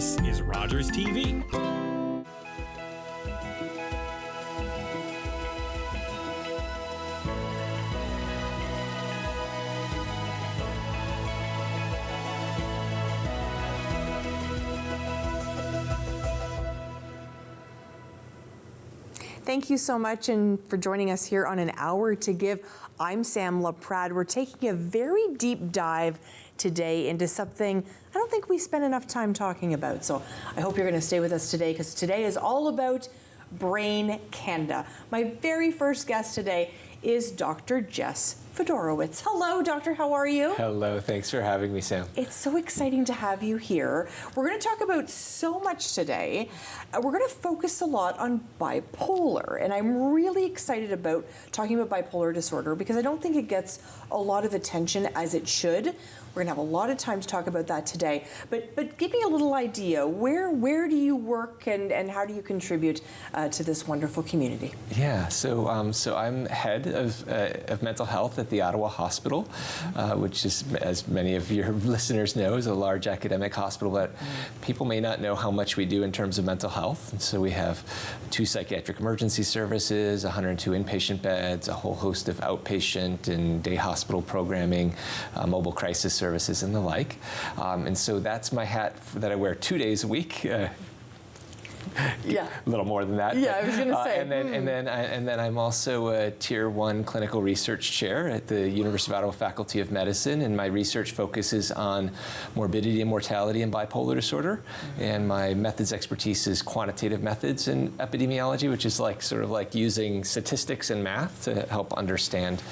This is Rogers TV. Thank you so much and for joining us here on An Hour to Give. I'm Sam Laprade. We're taking a very deep dive today into something I don't think we spend enough time talking about. So I hope you're going to stay with us today, because today is all about Brain Canada. My very first guest today is Dr. Jess Fedorowicz. Hello, doctor. How are you? Hello. Thanks for having me, Sam. It's so exciting to have you here. We're going to talk about so much today. We're going to focus a lot on bipolar, and I'm really excited about talking about bipolar disorder because I don't think it gets a lot of attention as it should. We're going to have a lot of time to talk about that today. But give me a little idea. Where do you work and how do you contribute to this wonderful community? Yeah. So I'm head of mental health at the Ottawa Hospital, which is, as many of your listeners know, is a large academic hospital, but people may not know how much we do in terms of mental health. And so we have 2 psychiatric emergency services, 102 inpatient beds, a whole host of outpatient and day hospital programming, mobile crisis services, and the like. And so that's my hat that I wear 2 days a week. Yeah, a little more than that. Yeah, I was going to say. And then I'm also a Tier 1 clinical research chair at the University of Ottawa Faculty of Medicine, and my research focuses on morbidity and mortality in bipolar disorder. And my methods expertise is quantitative methods and epidemiology, which is sort of like using statistics and math to help understand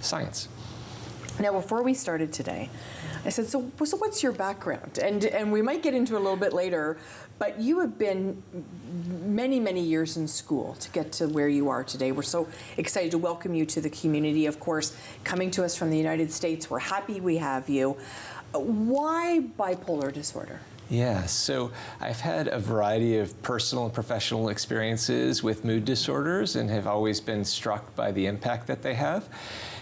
science. Now, before we started today, I said, so what's your background? And we might get into it a little bit later, but you have been many, many years in school to get to where you are today. We're so excited to welcome you to the community. Of course, coming to us from the United States, we're happy we have you. Why bipolar disorder? Yeah, so I've had a variety of personal and professional experiences with mood disorders and have always been struck by the impact that they have.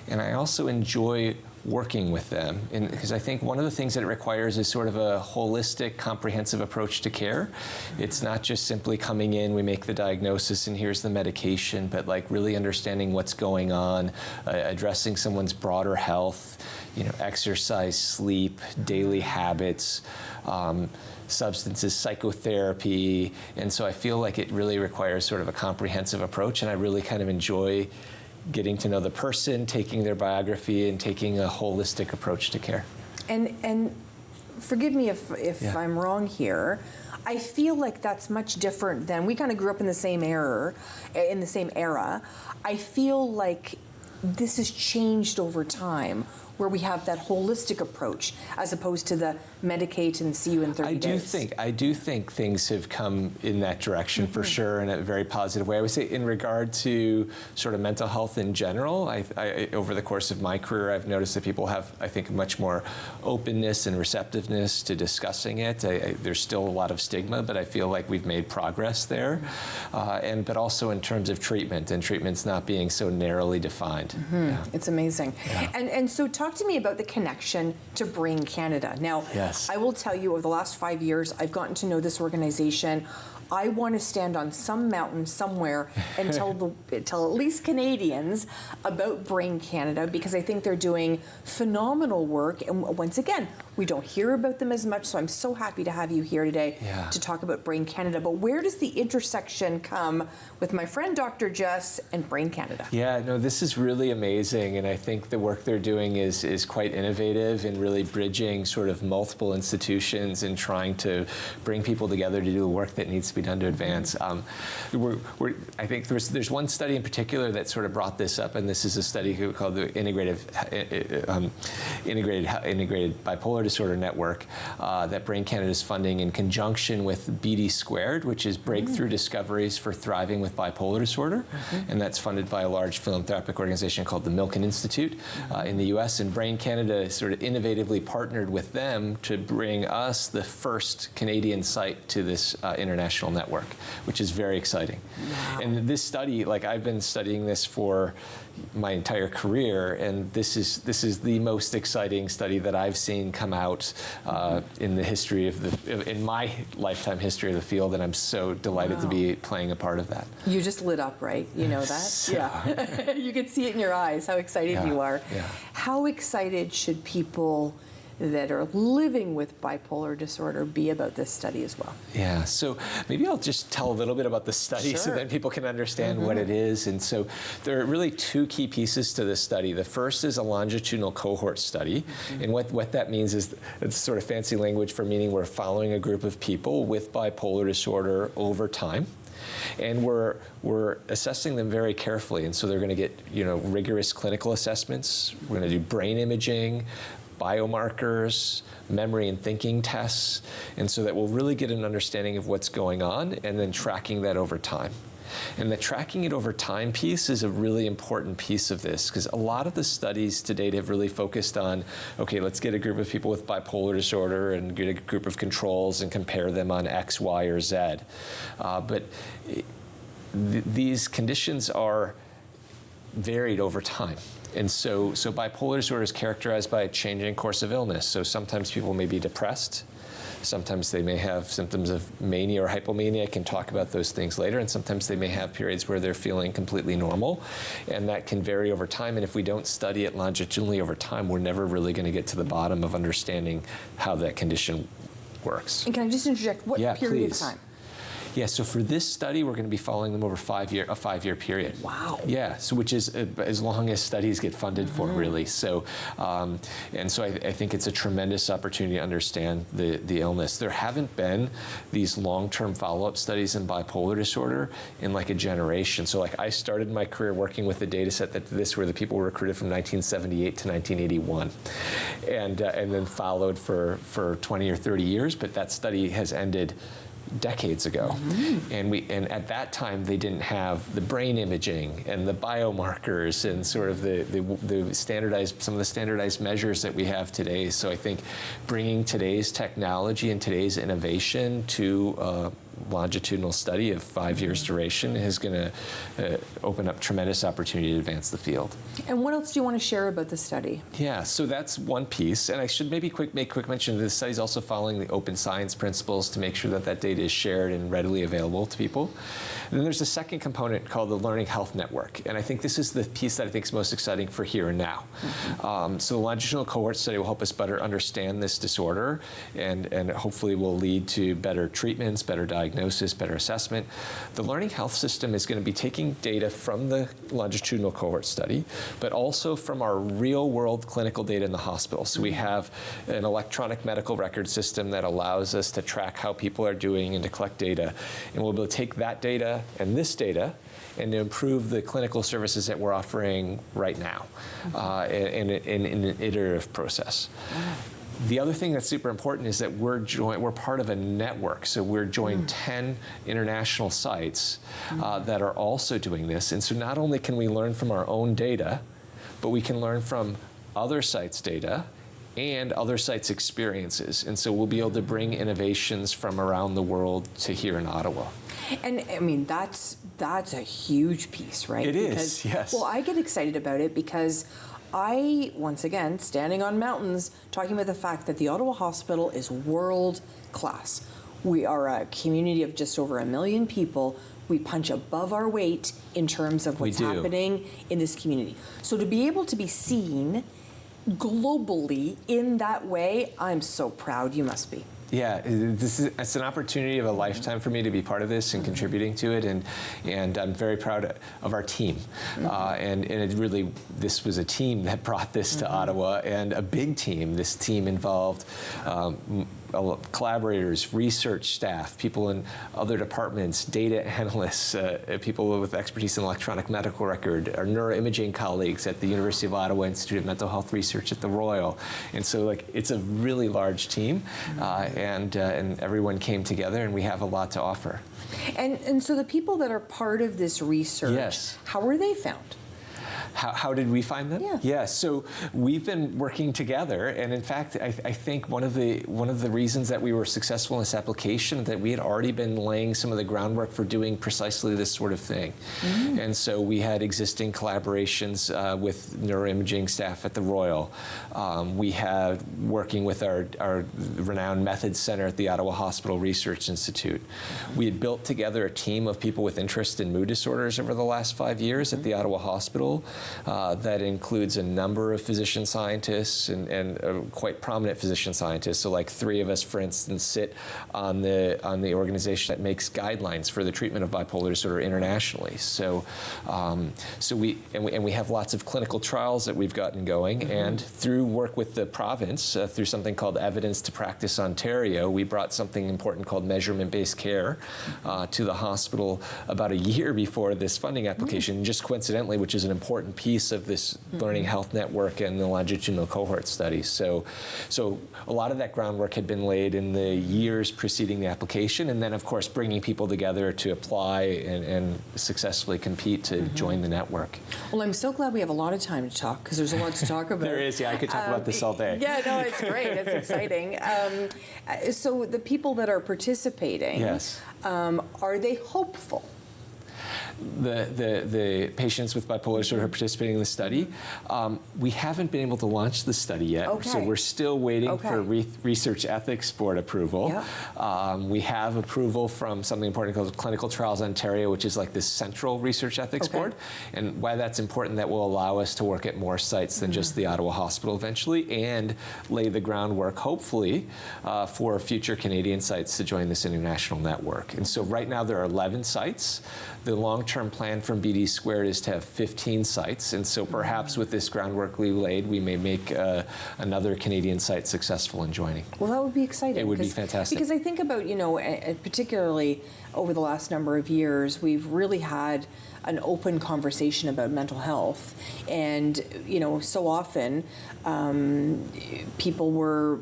And I also enjoy working with them, because I think one of the things that it requires is sort of a holistic, comprehensive approach to care. It's not just simply coming in, we make the diagnosis and here's the medication, but really understanding what's going on, addressing someone's broader health, exercise, sleep, daily habits, substances, psychotherapy. And so I feel like it really requires sort of a comprehensive approach, and I really kind of enjoy getting to know the person, taking their biography, and taking a holistic approach to care. And forgive me if I'm wrong here. I feel like that's much different than, we kind of grew up in the same era. I feel like this has changed over time, where we have that holistic approach as opposed to the medicate and see you in 30 days. I do think things have come in that direction for sure, in a very positive way. I would say in regard to sort of mental health in general, I over the course of my career, I've noticed that people have, I think, much more openness and receptiveness to discussing it. There's still a lot of stigma, but I feel like we've made progress there. But also in terms of treatment, and treatment's not being so narrowly defined. Yeah. It's amazing. Yeah. And so talk to me about the connection to Brain Canada. Now, yes. I will tell you, over the last 5 years, I've gotten to know this organization. I want to stand on some mountain somewhere and tell at least Canadians about Brain Canada, because I think they're doing phenomenal work. And once again, we don't hear about them as much, so I'm so happy to have you here today to talk about Brain Canada. But where does the intersection come with my friend Dr. Jess and Brain Canada? Yeah, no, this is really amazing, and I think the work they're doing is quite innovative in really bridging sort of multiple institutions and trying to bring people together to do the work that needs to be done to advance. I think there's one study in particular that sort of brought this up, and this is a study called the Integrated Bipolar Disorder Network that Brain Canada is funding in conjunction with BD Squared, which is Breakthrough Discoveries for Thriving with Bipolar Disorder, and that's funded by a large philanthropic organization called the Milken Institute in the U.S. And Brain Canada sort of innovatively partnered with them to bring us the first Canadian site to this international network, which is very exciting. Wow. And this study, like I've been studying this for my entire career, and this is the most exciting study that I've seen come out in the history of in my lifetime history of the field, and I'm so delighted to be playing a part of that. You just lit up, right? You know that? Yeah. You can see it in your eyes how excited you are. Yeah. How excited should people that are living with bipolar disorder be about this study as well? Yeah, so maybe I'll just tell a little bit about the study so that people can understand what it is. And so there are really two key pieces to this study. The first is a longitudinal cohort study. And what that means is, it's sort of fancy language for meaning we're following a group of people with bipolar disorder over time. And we're assessing them very carefully. And so they're going to get, rigorous clinical assessments. We're going to do brain imaging, biomarkers, memory and thinking tests, and so that we'll really get an understanding of what's going on and then tracking that over time. And the tracking it over time piece is a really important piece of this, because a lot of the studies to date have really focused on, okay, let's get a group of people with bipolar disorder and get a group of controls and compare them on X, Y, or Z. But these conditions are varied over time. And so bipolar disorder is characterized by a changing course of illness. So sometimes people may be depressed. Sometimes they may have symptoms of mania or hypomania. I can talk about those things later. And sometimes they may have periods where they're feeling completely normal. And that can vary over time. And if we don't study it longitudinally over time, we're never really going to get to the bottom of understanding how that condition works. And can I just interject, what period of time? Yeah, so for this study, we're going to be following them over a 5-year period. Wow. Yeah, so which is as long as studies get funded for, really. So, and so I think it's a tremendous opportunity to understand the illness. There haven't been these long-term follow-up studies in bipolar disorder in like a generation. So like I started my career working with a data set where the people were recruited from 1978 to 1981, and then followed for 20 or 30 years, but that study has ended decades ago. And at that time they didn't have the brain imaging and the biomarkers and sort of the standardized, some of the standardized measures that we have today. So I think bringing today's technology and today's innovation to longitudinal study of 5 years duration is going to open up tremendous opportunity to advance the field. And what else do you want to share about the study? Yeah, so that's one piece. And I should maybe make quick mention that the study is also following the open science principles to make sure that that data is shared and readily available to people. And then there's a second component called the Learning Health Network. And I think this is the piece that I think is most exciting for here and now. So the longitudinal cohort study will help us better understand this disorder and hopefully will lead to better treatments, better diagnosis, better assessment. The Learning Health System is going to be taking data from the longitudinal cohort study, but also from our real-world clinical data in the hospital. So we have an electronic medical record system that allows us to track how people are doing and to collect data. And we'll be able to take that data and this data and to improve the clinical services that we're offering right now in an iterative process. The other thing that's super important is that we're part of a network. So we're joined 10 international sites that are also doing this. And so not only can we learn from our own data, but we can learn from other sites' data and other sites' experiences. And so we'll be able to bring innovations from around the world to here in Ottawa. And I mean, that's a huge piece, right? It is, yes. Well, I get excited about it because once again, standing on mountains, talking about the fact that the Ottawa Hospital is world class. We are a community of just over 1 million people. We punch above our weight in terms of what's happening in this community. So to be able to be seen globally in that way, I'm so proud. You must be. Yeah, it's an opportunity of a lifetime for me to be part of this and contributing to it, and I'm very proud of our team. And it really, this was a team that brought this to Ottawa, and a big team. This team involved collaborators, research staff, people in other departments, data analysts, people with expertise in electronic medical record, our neuroimaging colleagues at the University of Ottawa Institute of Mental Health Research at the Royal. And so it's a really large team, and everyone came together, and we have a lot to offer. And so the people that are part of this research, how were they found? How did we find them? Yeah. So we've been working together, and in fact, I think one of the reasons that we were successful in this application that we had already been laying some of the groundwork for doing precisely this sort of thing. And so we had existing collaborations with neuroimaging staff at the Royal. We had working with our renowned Methods Center at the Ottawa Hospital Research Institute. We had built together a team of people with interest in mood disorders over the last 5 years at the Ottawa Hospital. That includes a number of physician scientists and quite prominent physician scientists. So like 3 of us, for instance, sit on the organization that makes guidelines for the treatment of bipolar disorder internationally. So we have lots of clinical trials that we've gotten going, and through work with the province, through something called Evidence to Practice Ontario, we brought something important called measurement-based care to the hospital about a year before this funding application, just coincidentally, which is an important piece of this Learning Health Network and the longitudinal cohort study. So a lot of that groundwork had been laid in the years preceding the application, and then of course bringing people together to apply and successfully compete to join the network. Well, I'm so glad we have a lot of time to talk, because there's a lot to talk about. There is, yeah, I could talk about this all day. Yeah, no, it's great, it's exciting. So the people that are participating, yes. Are they hopeful? The patients with bipolar disorder who are participating in the study, we haven't been able to launch the study yet, so we're still waiting for Research Ethics Board approval. Yep. We have approval from something important called Clinical Trials Ontario, which is like this central Research Ethics Board, and why that's important, that will allow us to work at more sites than just the Ottawa Hospital eventually, and lay the groundwork, hopefully, for future Canadian sites to join this international network. And so right now there are 11 sites. The long-term plan from BD Squared is to have 15 sites, and so perhaps with this groundwork we laid, we may make another Canadian site successful in joining. Well, that would be exciting. It would be fantastic. Because I think about, particularly over the last number of years, we've really had an open conversation about mental health, and so often people were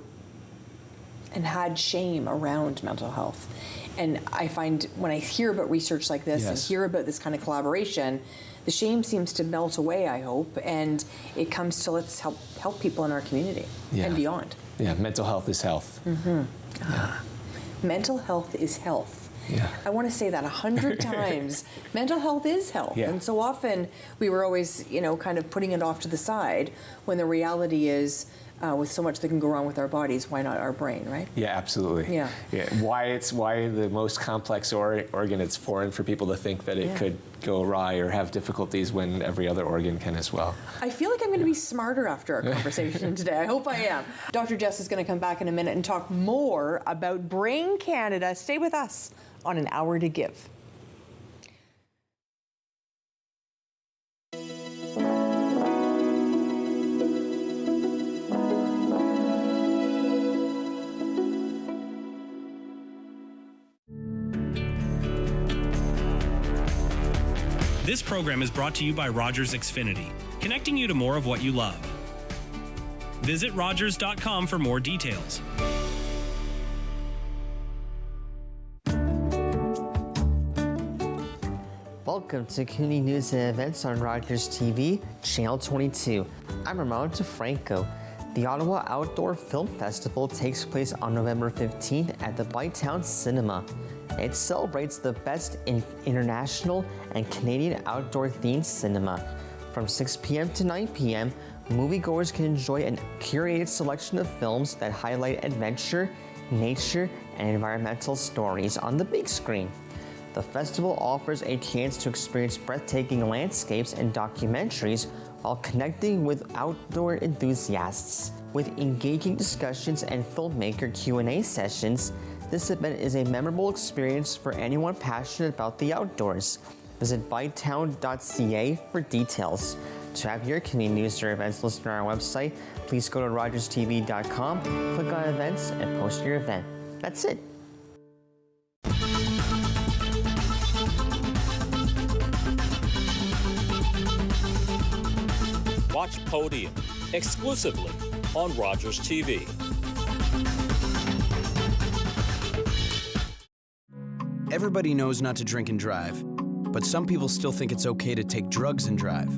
and had shame around mental health. And I find when I hear about research like this and hear about this kind of collaboration, the shame seems to melt away, I hope, and it comes to let's help people in our community and beyond. Yeah, mental health is health. Mental health is health. Yeah. I want to say that 100 times. Mental health is health. Yeah. And so often we were always, kind of putting it off to the side, when the reality is, with so much that can go wrong with our bodies, why not our brain, right? Yeah, absolutely. Yeah. Why the most complex organ, it's foreign for people to think that it could go awry or have difficulties when every other organ can as well. I feel like I'm going to be smarter after our conversation today. I hope I am. Dr. Jess is going to come back in a minute and talk more about Brain Canada. Stay with us on An Hour to Give. This program is brought to you by Rogers Xfinity, connecting you to more of what you love. Visit Rogers.com for more details. Welcome to CUNY News and Events on Rogers TV, Channel 22. I'm Ramon DeFranco. The Ottawa Outdoor Film Festival takes place on November 15th at the Bytown Cinema. It celebrates the best in international and Canadian outdoor-themed cinema. From 6 p.m. to 9 p.m., moviegoers can enjoy a curated selection of films that highlight adventure, nature, and environmental stories on the big screen. The festival offers a chance to experience breathtaking landscapes and documentaries while connecting with outdoor enthusiasts. With engaging discussions and filmmaker Q&A sessions, this event is a memorable experience for anyone passionate about the outdoors. Visit bytown.ca for details. To have your community news or events listed on our website, please go to rogerstv.com, click on events, and post your event. That's it. Watch Podium exclusively on Rogers TV. Everybody knows not to drink and drive, but some people still think it's okay to take drugs and drive.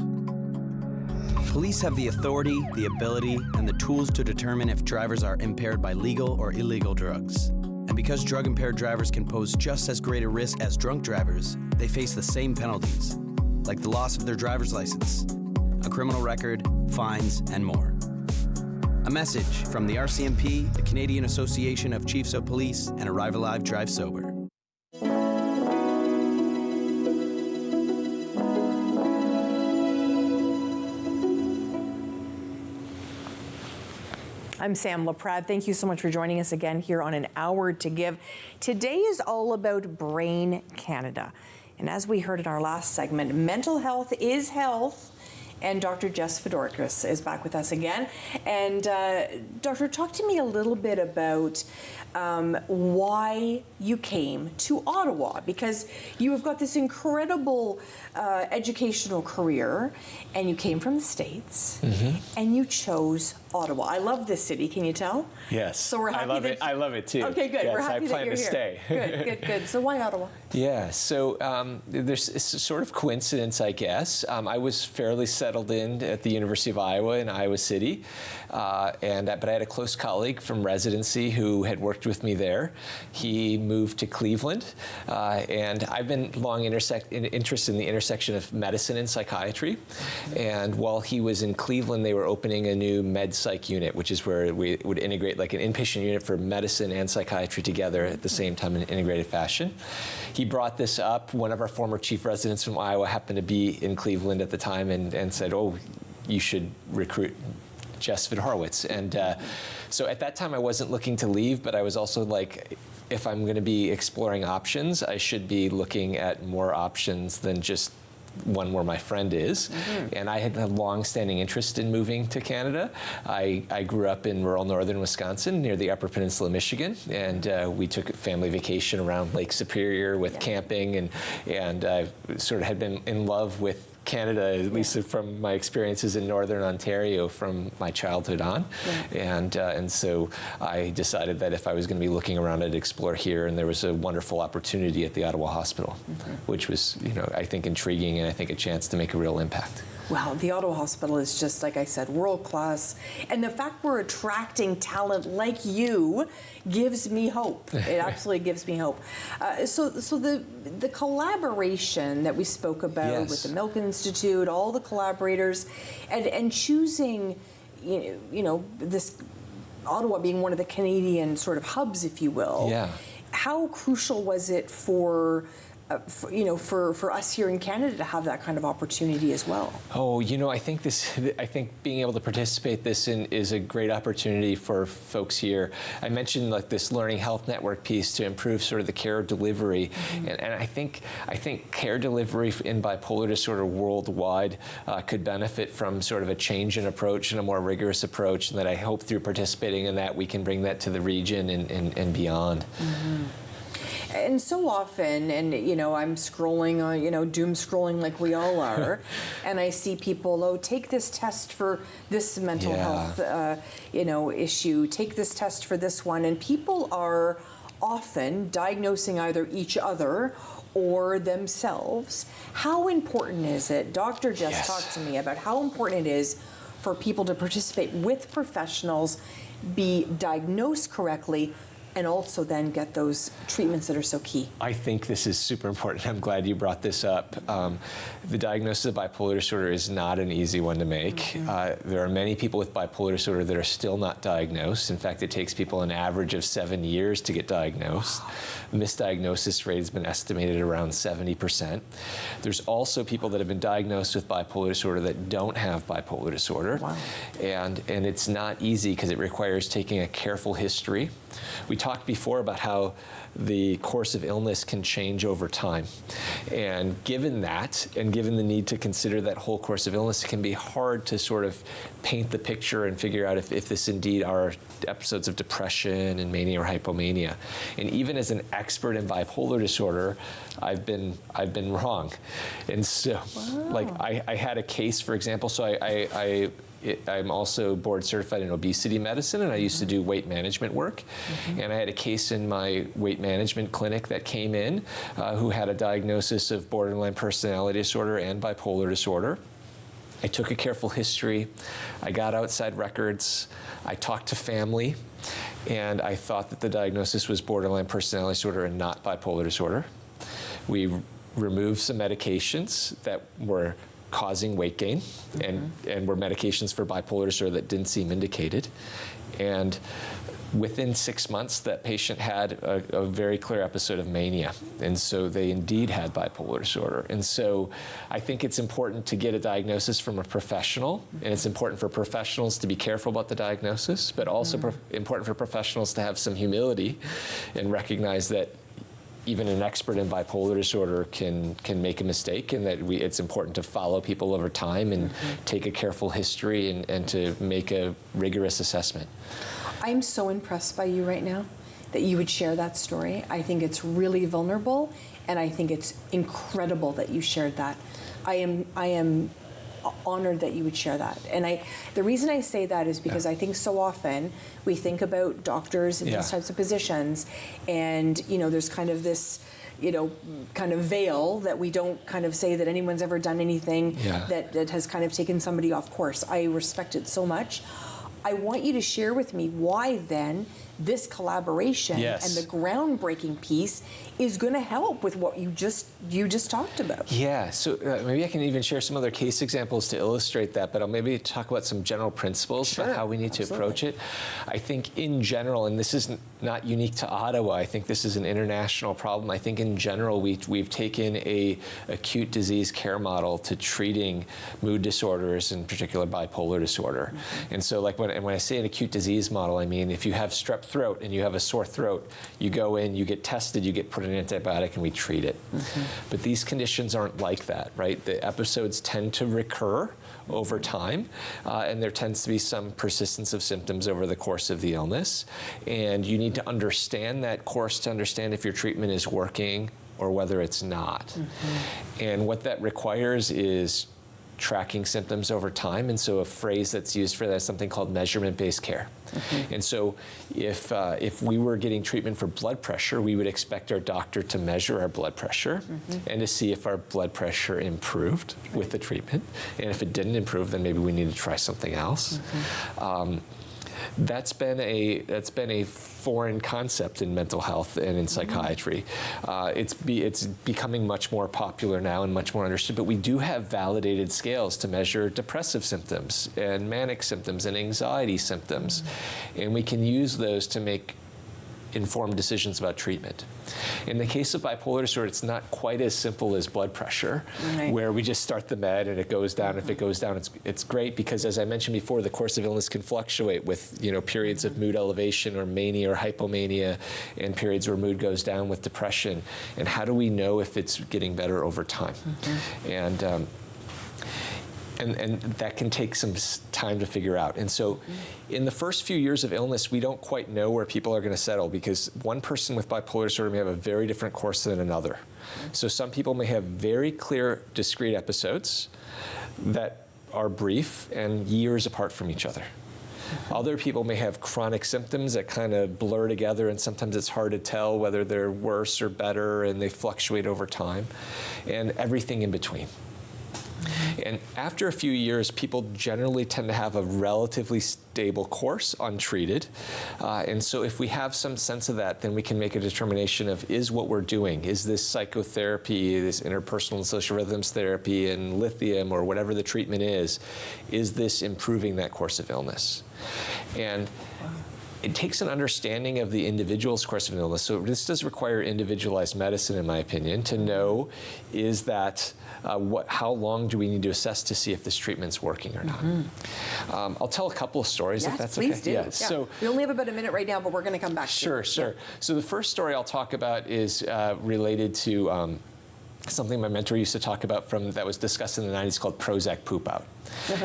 Police have the authority, the ability, and the tools to determine if drivers are impaired by legal or illegal drugs. And because drug-impaired drivers can pose just as great a risk as drunk drivers, they face the same penalties, like the loss of their driver's license, a criminal record, fines, and more. A message from the RCMP, the Canadian Association of Chiefs of Police, and Arrive Alive, Drive Sober. I'm Sam Laprade. Thank you so much for joining us again here on An Hour to Give. Today is all about Brain Canada. And as we heard in our last segment, mental health is health. And Dr. Jess Fedorkis is back with us again. And Doctor, talk to me a little bit about why you came to Ottawa, because you have got this incredible educational career, and you came from the States, and you chose Ottawa. I love this city. Can you tell? Yes. So we're happy I love it. I love it too. Okay, good. Yes, we're happy I plan that you're to here. stay. Good. So why Ottawa? Yeah, so there's a sort of coincidence, I guess. I was fairly settled in at the University of Iowa in Iowa City, but I had a close colleague from residency who had worked with me there. He moved to Cleveland, and I've been long interested in the intersection of medicine and psychiatry. And while he was in Cleveland, they were opening a new med psych unit, which is where we would integrate like an inpatient unit for medicine and psychiatry together at the same time in an integrated fashion. He brought this up. One of our former chief residents from Iowa happened to be in Cleveland at the time and said, oh, you should recruit Jess Fedorkis. And so at that time, I wasn't looking to leave, but I was also like, if I'm going to be exploring options, I should be looking at more options than just one where my friend is. And I had a long-standing interest in moving to Canada. I grew up in rural northern Wisconsin near the Upper Peninsula of Michigan, and we took a family vacation around Lake Superior with camping, and I sort of had been in love with Canada, at least from my experiences in Northern Ontario from my childhood on. And so I decided that if I was going to be looking around, I'd explore here, and there was a wonderful opportunity at the Ottawa Hospital, which was, I think intriguing, and I think a chance to make a real impact. Wow, the Ottawa Hospital is just, like I said, world class. And the fact we're attracting talent like you gives me hope. It absolutely gives me hope. So the collaboration that we spoke about with the Milk Institute, all the collaborators, and choosing, this Ottawa being one of the Canadian sort of hubs, if you will. Yeah. How crucial was it for us here in Canada to have that kind of opportunity as well? Oh, I think being able to participate is a great opportunity for folks here. I mentioned like this Learning Health Network piece to improve sort of the care delivery, and I think care delivery in bipolar disorder worldwide could benefit from sort of a change in approach and a more rigorous approach, and that I hope through participating in that we can bring that to the region and beyond. And so often, and I'm scrolling on, doom scrolling like we all are, and I see people, take this test for this mental health, issue, take this test for this one, and people are often diagnosing either each other or themselves. How important is it, Dr. Jess, talk to me about how important it is for people to participate with professionals, be diagnosed correctly, and also then get those treatments that are so key? I think this is super important. I'm glad you brought this up. The diagnosis of bipolar disorder is not an easy one to make. There are many people with bipolar disorder that are still not diagnosed. In fact, it takes people an average of 7 years to get diagnosed. The misdiagnosis rate has been estimated around 70%. There's also people that have been diagnosed with bipolar disorder that don't have bipolar disorder. Wow. And it's not easy because it requires taking a careful history. We talked before about how the course of illness can change over time. And given that, and given the need to consider that whole course of illness, it can be hard to sort of paint the picture and figure out if this indeed are episodes of depression and mania or hypomania. And even as an expert in bipolar disorder, I've been wrong. And so, like, I had a case, for example, so I'm also board certified in obesity medicine, and I used to do weight management work. And I had a case in my weight management clinic that came in who had a diagnosis of borderline personality disorder and bipolar disorder. I took a careful history. I got outside records. I talked to family. And I thought that the diagnosis was borderline personality disorder and not bipolar disorder. We removed some medications that were causing weight gain and were medications for bipolar disorder that didn't seem indicated. And within 6 months, that patient had a very clear episode of mania. And so they indeed had bipolar disorder. And so I think it's important to get a diagnosis from a professional, and it's important for professionals to be careful about the diagnosis, but also important for professionals to have some humility and recognize that even an expert in bipolar disorder can make a mistake, and that it's important to follow people over time and take a careful history and to make a rigorous assessment. I'm so impressed by you right now that you would share that story. I think it's really vulnerable, and I think it's incredible that you shared that. I am honored that you would share that. And the reason I say that is because I think so often we think about doctors in these types of positions, and there's kind of this kind of veil that we don't kind of say that anyone's ever done anything that has kind of taken somebody off course. I respect it so much. I want you to share with me why then this collaboration and the groundbreaking piece is going to help with what you just talked about. Yeah, so maybe I can even share some other case examples to illustrate that, but I'll maybe talk about some general principles about how we need to approach it. I think in general, and this is not unique to Ottawa, I think this is an international problem. I think in general we've taken a acute disease care model to treating mood disorders, in particular bipolar disorder. And so when I say an acute disease model, I mean if you have strep throat and you have a sore throat, you go in, you get tested, you get put an antibiotic, and we treat it. But these conditions aren't like that, right? The episodes tend to recur over time, and there tends to be some persistence of symptoms over the course of the illness. And you need to understand that course to understand if your treatment is working or whether it's not. And what that requires is tracking symptoms over time, and so a phrase that's used for that is something called measurement-based care. And so if we were getting treatment for blood pressure, we would expect our doctor to measure our blood pressure and to see if our blood pressure improved with the treatment. And if it didn't improve, then maybe we need to try something else. That's been a foreign concept in mental health and in psychiatry. It's becoming much more popular now and much more understood, but we do have validated scales to measure depressive symptoms and manic symptoms and anxiety symptoms, and we can use those to make informed decisions about treatment. In the case of bipolar disorder, it's not quite as simple as blood pressure, where we just start the med and it goes down. If it goes down, it's great, because as I mentioned before, the course of illness can fluctuate with periods of mood elevation or mania or hypomania, and periods where mood goes down with depression. And how do we know if it's getting better over time? And that can take some time to figure out. And so in the first few years of illness, we don't quite know where people are going to settle, because one person with bipolar disorder may have a very different course than another. So some people may have very clear, discrete episodes that are brief and years apart from each other. Other people may have chronic symptoms that kind of blur together, and sometimes it's hard to tell whether they're worse or better, and they fluctuate over time, and everything in between. And after a few years, people generally tend to have a relatively stable course untreated. And so if we have some sense of that, then we can make a determination of, is what we're doing, is this psychotherapy, this interpersonal and social rhythms therapy and lithium or whatever the treatment is this improving that course of illness? And it takes an understanding of the individual's course of an illness. So this does require individualized medicine, in my opinion, to know, is that how long do we need to assess to see if this treatment's working or not? I'll tell a couple of stories, if that's okay. Yes, please do. Yeah. So we only have about a minute right now, but we're going to come back to it. Sure. So the first story I'll talk about is related to something my mentor used to talk about that was discussed in the 90s called Prozac poop out.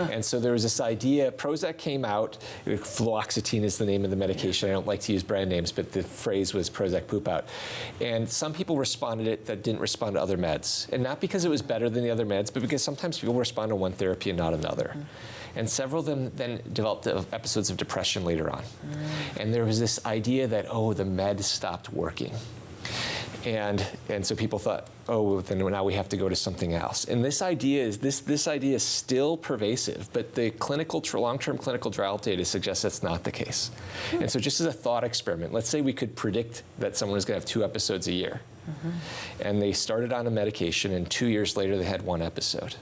And so there was this idea, Prozac came out, fluoxetine is the name of the medication. I don't like to use brand names, but the phrase was Prozac poop out. And some people responded to it that didn't respond to other meds. And not because it was better than the other meds, but because sometimes people respond to one therapy and not another. And several of them then developed episodes of depression later on. And there was this idea that, the med stopped working. And so people thought, oh, then now we have to go to something else. And this idea is still pervasive, but the long-term clinical trial data suggests that's not the case. And so just as a thought experiment, let's say we could predict that someone is going to have 2 episodes a year. And they started on a medication, and 2 years later they had 1 episode.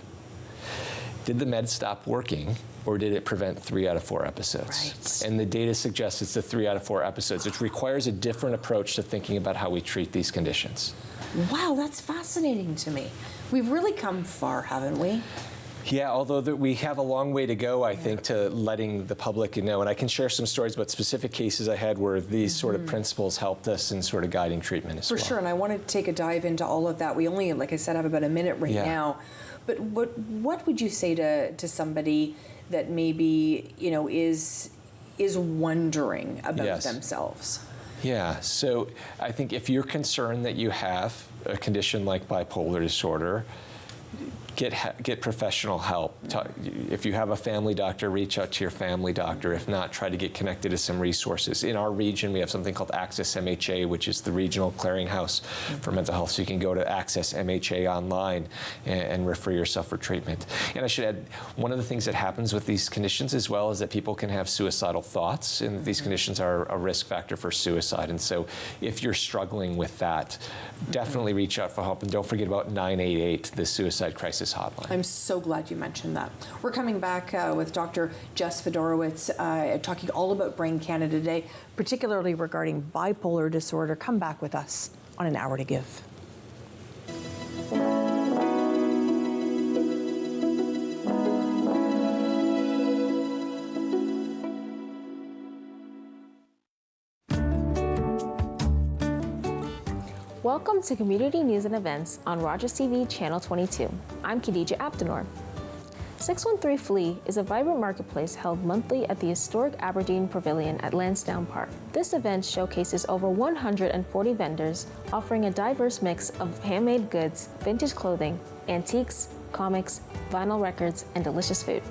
Did the med stop working, or did it prevent 3 out of 4 episodes? Right. And the data suggests it's the 3 out of 4 episodes, which requires a different approach to thinking about how we treat these conditions. Wow, that's fascinating to me. We've really come far, haven't we? Yeah, although we have a long way to go, I think, to letting the public know. And I can share some stories about specific cases I had where these sort of principles helped us in sort of guiding treatment as well. For sure, and I want to take a dive into all of that. We only, like I said, have about a minute right now. But what would you say to somebody that maybe, is wondering about themselves? Yeah, so I think if you're concerned that you have a condition like bipolar disorder, get professional help. If you have a family doctor, reach out to your family doctor. If not, try to get connected to some resources. In our region, we have something called Access MHA, which is the regional clearinghouse for mental health. So you can go to Access MHA online and refer yourself for treatment. And I should add, one of the things that happens with these conditions as well is that people can have suicidal thoughts, and these conditions are a risk factor for suicide. And so if you're struggling with that, definitely reach out for help. And don't forget about 988, the suicide crisis hotline. I'm so glad you mentioned that. We're coming back with Dr. Jess Fedorowicz, talking all about Brain Canada today, particularly regarding bipolar disorder. Come back with us on An Hour to Give. Welcome to Community News and Events on Rogers TV Channel 22. I'm Khadija Abdinor. 613 Flea is a vibrant marketplace held monthly at the historic Aberdeen Pavilion at Lansdowne Park. This event showcases over 140 vendors offering a diverse mix of handmade goods, vintage clothing, antiques, comics, vinyl records, and delicious food.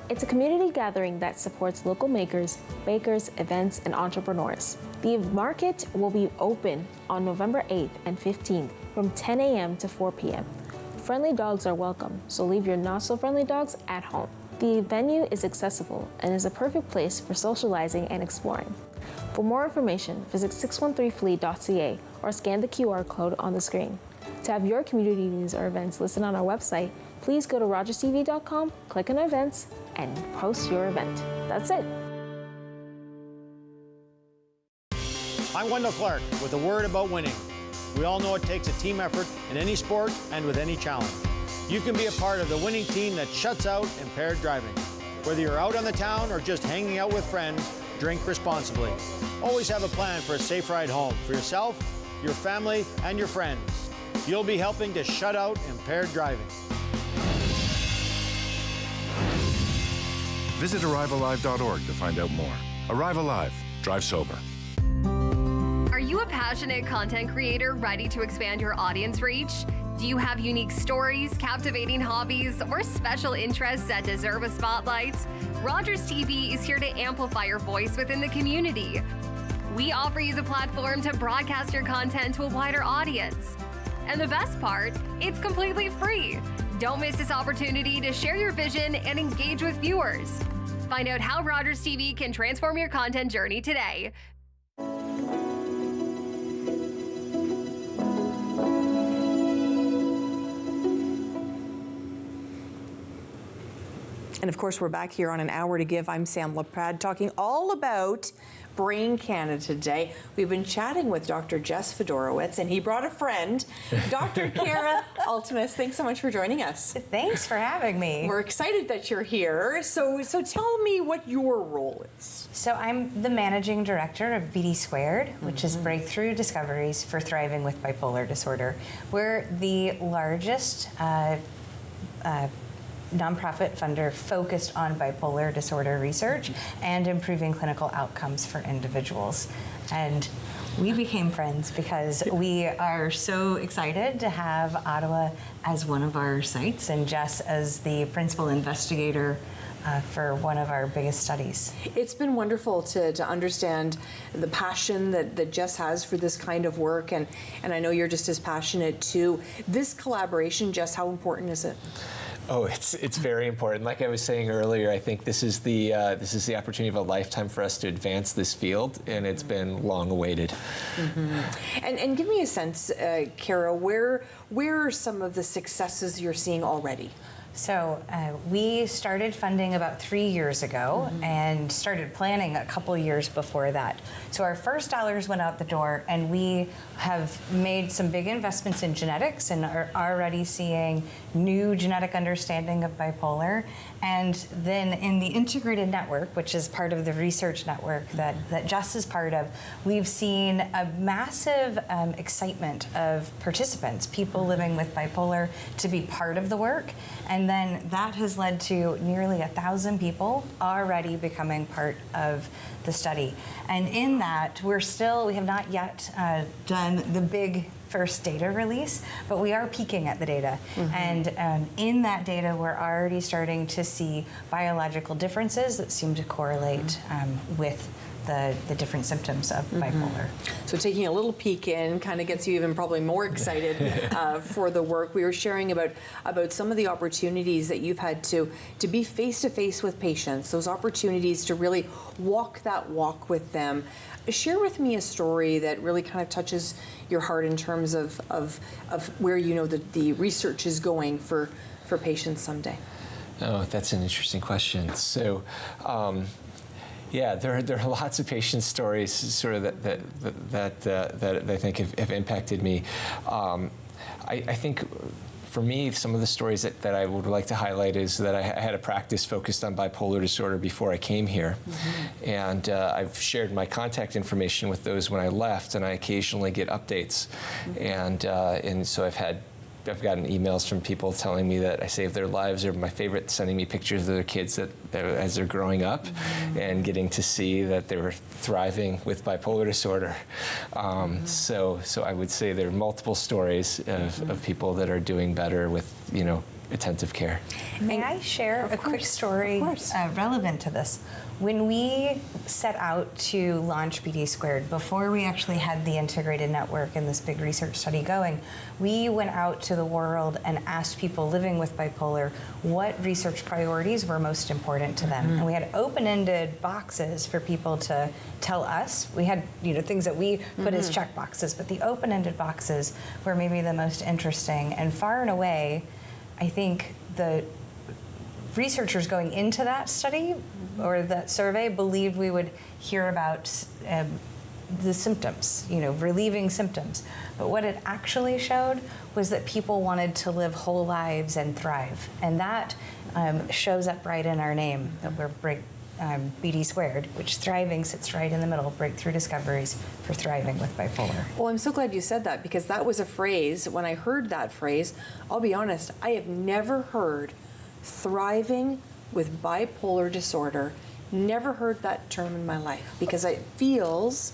It's a community gathering that supports local makers, bakers, events, and entrepreneurs. The market will be open on November 8th and 15th from 10 a.m. to 4 p.m. Friendly dogs are welcome, so leave your not-so-friendly dogs at home. The venue is accessible and is a perfect place for socializing and exploring. For more information, visit 613flea.ca or scan the QR code on the screen. To have your community news or events listed on our website, please go to rogerstv.com, click on events, and post your event. That's it. I'm Wendell Clark with a word about winning. We all know it takes a team effort in any sport and with any challenge. You can be a part of the winning team that shuts out impaired driving. Whether you're out on the town or just hanging out with friends, drink responsibly. Always have a plan for a safe ride home for yourself, your family, and your friends. You'll be helping to shut out impaired driving. Visit ArriveAlive.org to find out more. Arrive Alive. Drive sober. Are you a passionate content creator ready to expand your audience reach? Do you have unique stories, captivating hobbies, or special interests that deserve a spotlight? Rogers TV is here to amplify your voice within the community. We offer you the platform to broadcast your content to a wider audience. And the best part, it's completely free. Don't miss this opportunity to share your vision and engage with viewers. Find out how Rogers TV can transform your content journey today. And of course, we're back here on An Hour to Give. I'm Sam Laprade, talking all about Brain Canada today. We've been chatting with Dr. Jess Fedorowicz, and he brought a friend, Dr. Kara Ultimus. Thanks so much for joining us. Thanks for having me. We're excited that you're here. So tell me what your role is. So I'm the managing director of BD Squared, which is Breakthrough Discoveries for Thriving with Bipolar Disorder. We're the largest nonprofit funder focused on bipolar disorder research and improving clinical outcomes for individuals. And we became friends because we are so excited to have Ottawa as one of our sites and Jess as the principal investigator for one of our biggest studies. It's been wonderful to understand the passion that Jess has for this kind of work, and I know you're just as passionate too. This collaboration, Jess, how important is it? Oh, it's very important. Like I was saying earlier, I think this is the opportunity of a lifetime for us to advance this field, and it's been long awaited. Mm-hmm. And give me a sense, Kara, where are some of the successes you're seeing already? So we started funding about 3 years ago and started planning a couple years before that. So our first dollars went out the door, and we have made some big investments in genetics and are already seeing new genetic understanding of bipolar. And then in the integrated network, which is part of the research network that Jess is part of, we've seen a massive excitement of participants, people living with bipolar, to be part of the work. And then that has led to nearly 1,000 people already becoming part of the study. And in that, we have not yet done the big first data release, but we are peeking at the data. And in that data, we're already starting to see biological differences that seem to correlate with the different symptoms of bipolar. So taking a little peek in kind of gets you even probably more excited for the work. We were sharing about some of the opportunities that you've had to be face-to-face with patients, those opportunities to really walk that walk with them. Share with me a story that really kind of touches your heart in terms of where you know the research is going for patients someday. Oh, that's an interesting question. So, yeah, there are lots of patient stories sort of that I think have impacted me. I think for me, some of the stories that I would like to highlight is that I had a practice focused on bipolar disorder before I came here. And I've shared my contact information with those when I left, and I occasionally get updates. And so I've gotten emails from people telling me that I saved their lives, or my favorite, sending me pictures of their kids as they're growing up and getting to see that they were thriving with bipolar disorder. So I would say there are multiple stories of people that are doing better with, attentive care. May I share a quick story relevant to this? When we set out to launch BD Squared, before we actually had the integrated network and this big research study going, we went out to the world and asked people living with bipolar what research priorities were most important to them. And we had open-ended boxes for people to tell us. We had things that we put as check boxes, but the open-ended boxes were maybe the most interesting. And far and away, I think the researchers going into that study or that survey believed we would hear about the symptoms, relieving symptoms. But what it actually showed was that people wanted to live whole lives and thrive. And that shows up right in our name, that we're BD Squared, which thriving sits right in the middle, breakthrough discoveries for thriving with bipolar. Well, I'm so glad you said that, because that was a phrase, when I heard that phrase, I'll be honest, I have never heard thriving with bipolar disorder, never heard that term in my life, because it feels,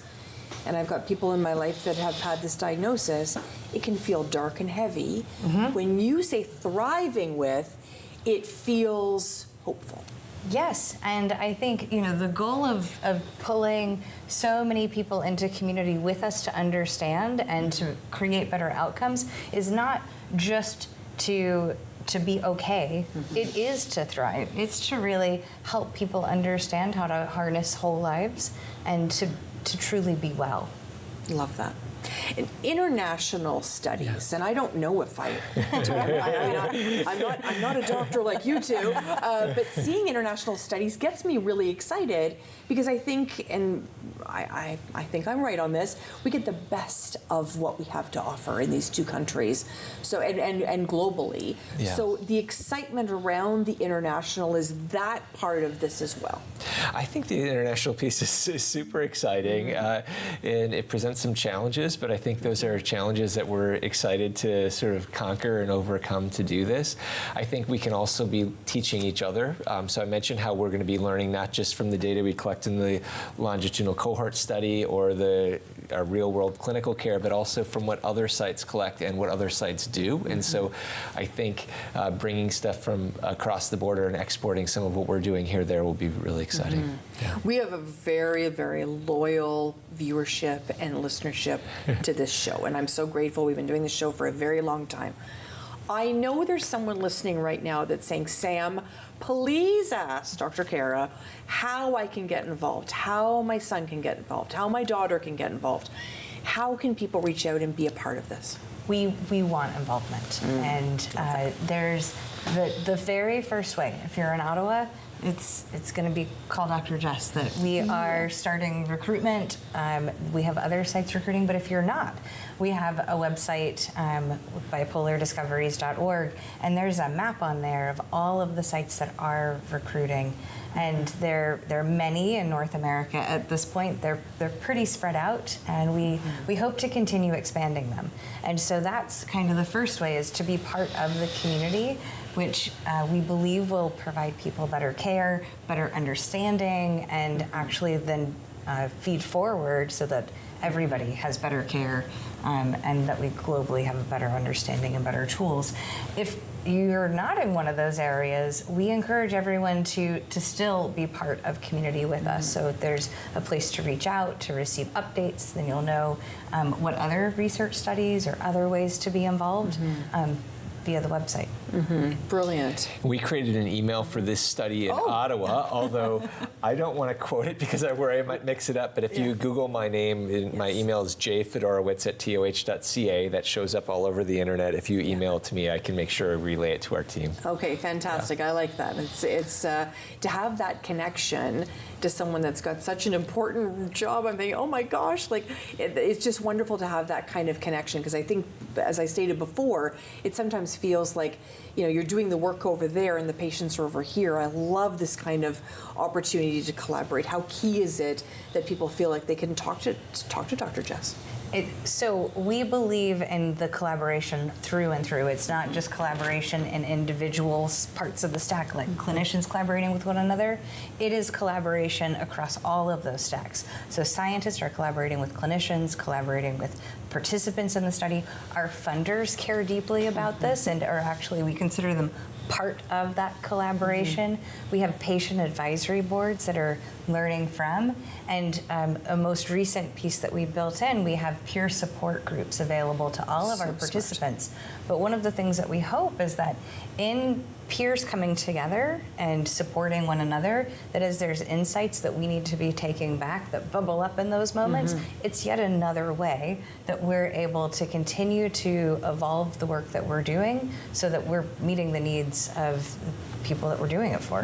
and I've got people in my life that have had this diagnosis, it can feel dark and heavy. When you say thriving with, it feels hopeful. Yes, and I think the goal of pulling so many people into community with us to understand and to create better outcomes is not just to be okay. It is to thrive. It's to really help people understand how to harness whole lives and to truly be well. Love that. In international studies, and I don't know if I'm not a doctor like you two, but seeing international studies gets me really excited, because I think, and I think I'm right on this, we get the best of what we have to offer in these two countries, so and globally. Yeah. So the excitement around the international, is that part of this as well? I think the international piece is super exciting, and it presents some challenges, but I think those are challenges that we're excited to sort of conquer and overcome to do this. I think we can also be teaching each other. So I mentioned how we're going to be learning not just from the data we collect in the longitudinal cohort cohort study or the real-world clinical care, but also from what other sites collect and what other sites do. And so I think bringing stuff from across the border and exporting some of what we're doing here there will be really exciting. Yeah. We have a very, very loyal viewership and listenership to this show, and I'm so grateful. We've been doing this show for a very long time. I know there's someone listening right now that's saying, Sam, please ask Dr. Kara how I can get involved, how my son can get involved, how my daughter can get involved. How can people reach out and be a part of this? We want involvement, and there's the very first way. If you're in Ottawa, it's going to be call Dr. Jess. That we are starting recruitment. We have other sites recruiting, but if you're not, we have a website, bipolardiscoveries.org, and there's a map on there of all of the sites that are recruiting. And there are many in North America at this point. They're pretty spread out, and we hope to continue expanding them. And so that's kind of the first way, is to be part of the community, which we believe will provide people better care, better understanding, and actually then feed forward so that everybody has better care, and that we globally have a better understanding and better tools. If you're not in one of those areas, we encourage everyone to still be part of community with us. So if there's a place to reach out, to receive updates, then you'll know what other research studies or other ways to be involved via the website. Brilliant. We created an email for this study in Ottawa, although I don't want to quote it because I worry I might mix it up. But if you Google my name, my email is jfedorowicz@toh.ca. That shows up all over the internet. If you email it to me, I can make sure I relay it to our team. Okay, fantastic. I like that. It's to have that connection to someone that's got such an important job. I'm thinking, oh my gosh, like it's just wonderful to have that kind of connection, because I think, as I stated before, it sometimes feels like, you know, you're doing the work over there and the patients are over here. I love this kind of opportunity to collaborate. How key is it that people feel like they can talk to Dr. Jess? So we believe in the collaboration through and through. It's not just collaboration in individual parts of the stack, like clinicians collaborating with one another. It is collaboration across all of those stacks. So scientists are collaborating with clinicians, collaborating with participants in the study. Our funders care deeply about this and are actually, we consider them part of that collaboration. We have patient advisory boards that are learning from, and a most recent piece that we built in, we have peer support groups available to all of our participants. But one of the things that we hope is that in peers coming together and supporting one another, that as there's insights that we need to be taking back that bubble up in those moments, it's yet another way that we're able to continue to evolve the work that we're doing so that we're meeting the needs of people that we're doing it for.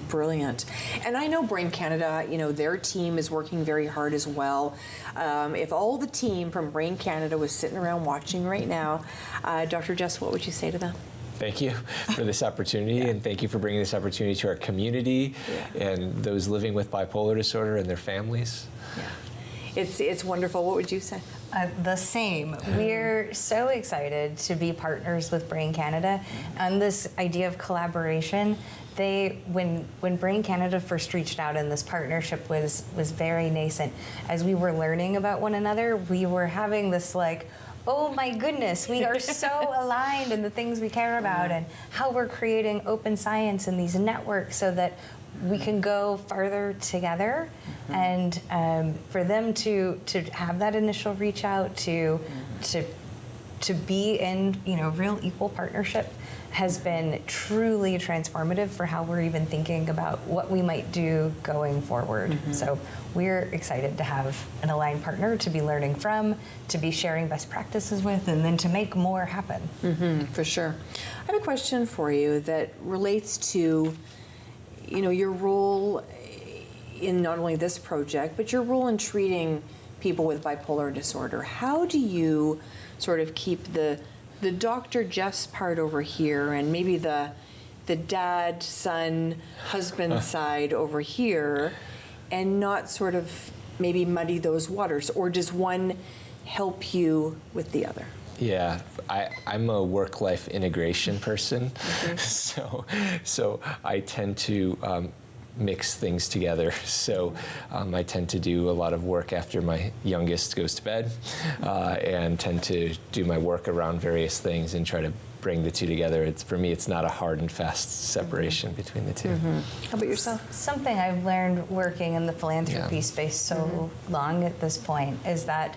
Brilliant. And I know Brain Canada, you know, their team is working very hard as well. If all the team from Brain Canada was sitting around watching right now, Dr. Jess, what would you say to them? Thank you for this opportunity, and thank you for bringing this opportunity to our community and those living with bipolar disorder and their families. It's wonderful. What would you say? The same. We're so excited to be partners with Brain Canada on this idea of collaboration. When Brain Canada first reached out and this partnership was very nascent, as we were learning about one another, we were having this like, oh my goodness, we are so aligned in the things we care about and how we're creating open science in these networks so that we can go farther together. And for them to have that initial reach out to be in, you know, real equal partnership has been truly transformative for how we're even thinking about what we might do going forward. So we're excited to have an aligned partner to be learning from, to be sharing best practices with, and then to make more happen. For sure. I have a question for you that relates to, you know, your role in not only this project, but your role in treating people with bipolar disorder. How do you sort of keep the Dr. Jess part over here and maybe the dad, son, husband side over here, and not sort of maybe muddy those waters? Or does one help you with the other? Yeah, I'm a work-life integration person, so I tend to mix things together. So I tend to do a lot of work after my youngest goes to bed, and tend to do my work around various things and try to bring the two together. For me, it's not a hard and fast separation between the two. How about yourself? Something I've learned working in the philanthropy space so long at this point is that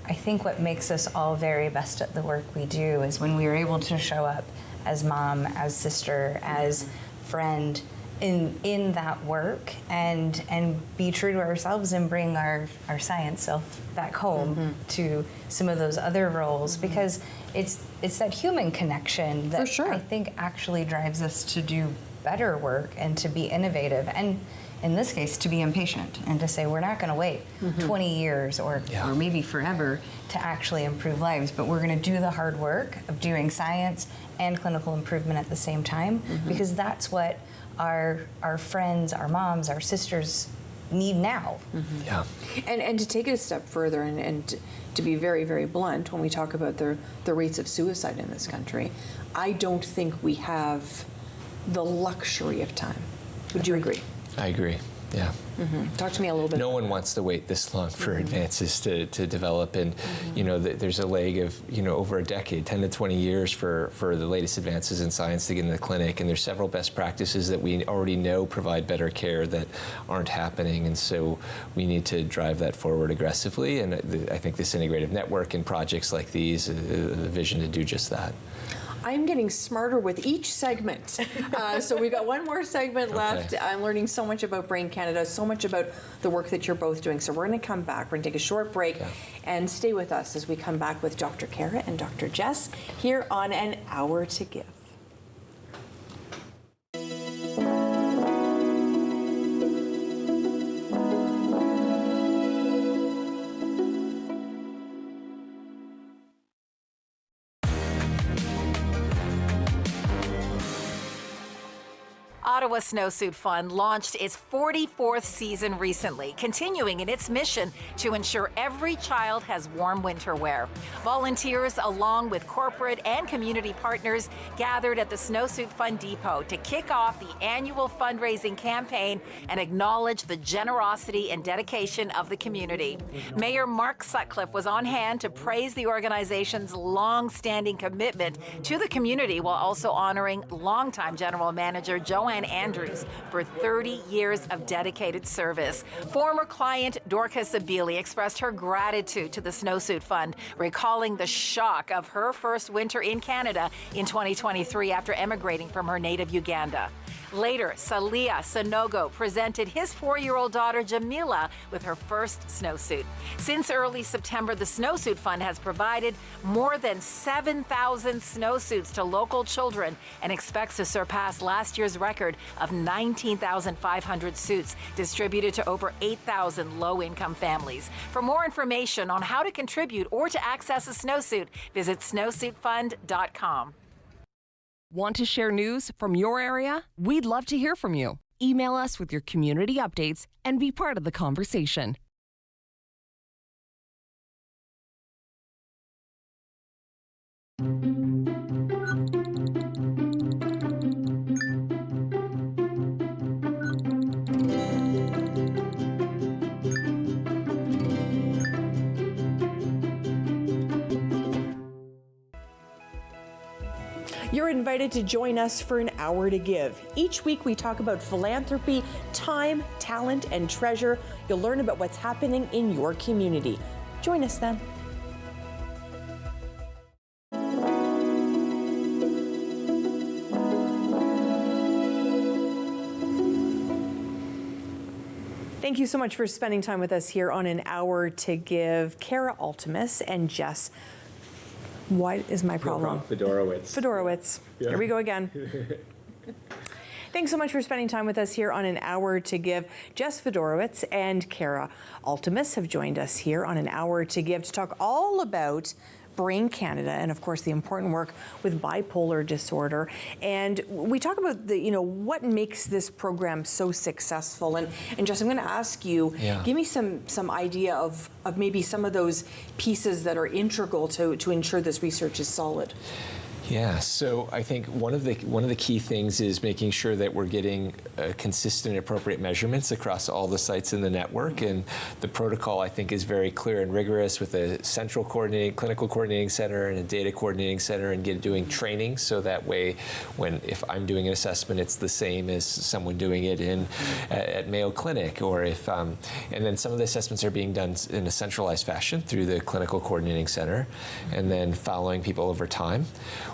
I think what makes us all very best at the work we do is when we are able to show up as mom, as sister, as friend in that work and be true to ourselves and bring our science self back home to some of those other roles, because it's that human connection that I think actually drives us to do better work and to be innovative, and in this case to be impatient and to say we're not going to wait 20 years or maybe forever to actually improve lives, but we're going to do the hard work of doing science and clinical improvement at the same time, because that's what our friends, our moms, our sisters need now. Yeah. And to take it a step further and to be very, very blunt, when we talk about the rates of suicide in this country, I don't think we have the luxury of time. Would you agree? I agree, yeah. Talk to me a little bit. No one wants to wait this long for advances to develop, and there's a leg of over a decade, 10 to 20 years for the latest advances in science to get in the clinic, and there's several best practices that we already know provide better care that aren't happening, and so we need to drive that forward aggressively, and I think this integrative network and projects like these, the vision to do just that. I'm getting smarter with each segment. So we've got one more segment left. I'm learning so much about Brain Canada, so much about the work that you're both doing. So we're going to come back. We're going to take a short break and stay with us as we come back with Dr. Kara and Dr. Jess here on An Hour to Give. Ottawa Snowsuit Fund launched its 44th season recently, continuing in its mission to ensure every child has warm winter wear. Volunteers, along with corporate and community partners, gathered at the Snowsuit Fund Depot to kick off the annual fundraising campaign and acknowledge the generosity and dedication of the community. Mayor Mark Sutcliffe was on hand to praise the organization's long-standing commitment to the community while also honoring longtime General Manager Joanne Andrews for 30 years of dedicated service. Former client Dorcas Abili expressed her gratitude to the Snowsuit Fund, recalling the shock of her first winter in Canada in 2023 after emigrating from her native Uganda. Later, Salia Sanogo presented his 4-year-old daughter Jamila with her first snowsuit. Since early September, the Snowsuit Fund has provided more than 7,000 snowsuits to local children and expects to surpass last year's record of 19,500 suits distributed to over 8,000 low-income families. For more information on how to contribute or to access a snowsuit, visit snowsuitfund.com. Want to share news from your area? We'd love to hear from you. Email us with your community updates and be part of the conversation. You're invited to join us for An Hour to Give. Each week we talk about philanthropy, time, talent, and treasure. You'll learn about what's happening in your community. Join us then. Thank you so much for spending time with us here on An Hour to Give. Kara Altimus and Jess. What is my problem? Fedorowicz. Yeah. Here we go again. Thanks so much for spending time with us here on An Hour to Give. Jess Fedorowicz and Kara Altimus have joined us here on An Hour to Give to talk all about Brain Canada and, of course, the important work with bipolar disorder. And we talk about what makes this program so successful. And Jess, I'm going to ask you, give me some idea of maybe some of those pieces that are integral to ensure this research is solid. Yeah, so I think one of the key things is making sure that we're getting consistent and appropriate measurements across all the sites in the network, and the protocol I think is very clear and rigorous with a central clinical coordinating center and a data coordinating center, and doing training so that way if I'm doing an assessment, it's the same as someone doing it at Mayo Clinic, or if and then some of the assessments are being done in a centralized fashion through the clinical coordinating center, and then following people over time.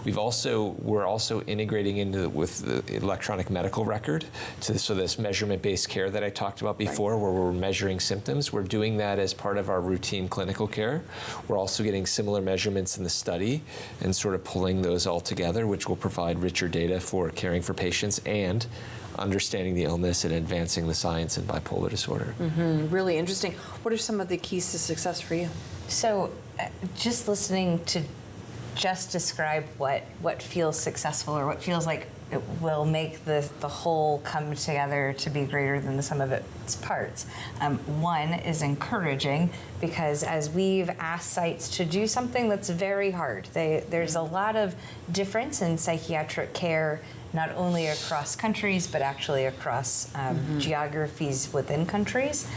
We're also integrating with the electronic medical record so this measurement-based care that I talked about before, where we're measuring symptoms. We're doing that as part of our routine clinical care. We're also getting similar measurements in the study and sort of pulling those all together, which will provide richer data for caring for patients and understanding the illness and advancing the science in bipolar disorder. Really interesting. What are some of the keys to success for you? So just listening to just describe what feels successful, or what feels like it will make the whole come together to be greater than the sum of its parts. One is encouraging, because as we've asked sites to do something that's very hard, there's a lot of difference in psychiatric care, not only across countries, but actually across geographies within countries.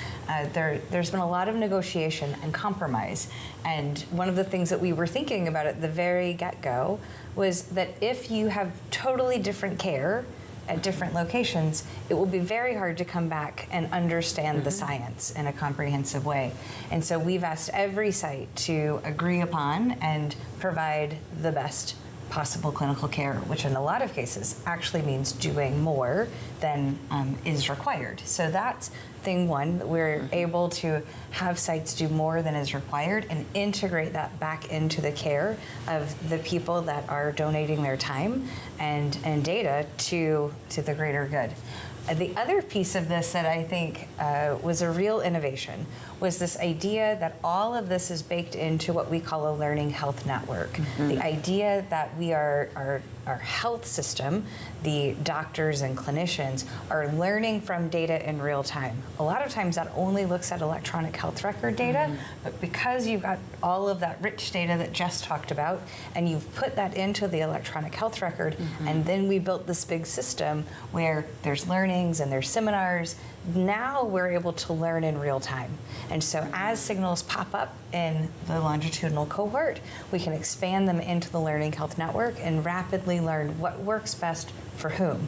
There's been a lot of negotiation and compromise. And one of the things that we were thinking about at the very get-go was that if you have totally different care at different locations, it will be very hard to come back and understand the science in a comprehensive way. And so we've asked every site to agree upon and provide the best possible clinical care, which in a lot of cases actually means doing more than is required. So that's thing one, that we're able to have sites do more than is required and integrate that back into the care of the people that are donating their time and data to the greater good. The other piece of this that I think was a real innovation was this idea that all of this is baked into what we call a learning health network. The idea that we our health system, the doctors and clinicians, are learning from data in real time. A lot of times that only looks at electronic health record data, but because you've got all of that rich data that Jess talked about, and you've put that into the electronic health record, and then we built this big system where there's learnings and there's seminars, now we're able to learn in real time. And so as signals pop up in the longitudinal cohort, we can expand them into the Learning Health Network and rapidly learn what works best for whom.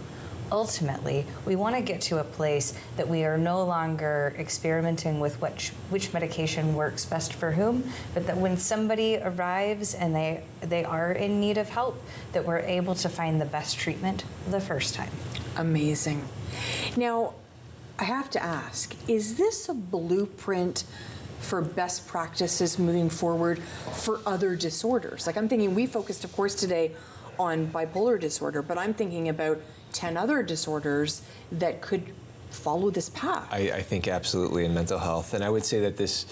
Ultimately, we want to get to a place that we are no longer experimenting with which medication works best for whom, but that when somebody arrives and they are in need of help, that we're able to find the best treatment the first time. Amazing. Now, I have to ask, is this a blueprint for best practices moving forward for other disorders? Like, I'm thinking, we focused, of course, today on bipolar disorder, but I'm thinking about 10 other disorders that could follow this path. I think absolutely in mental health. And I would say that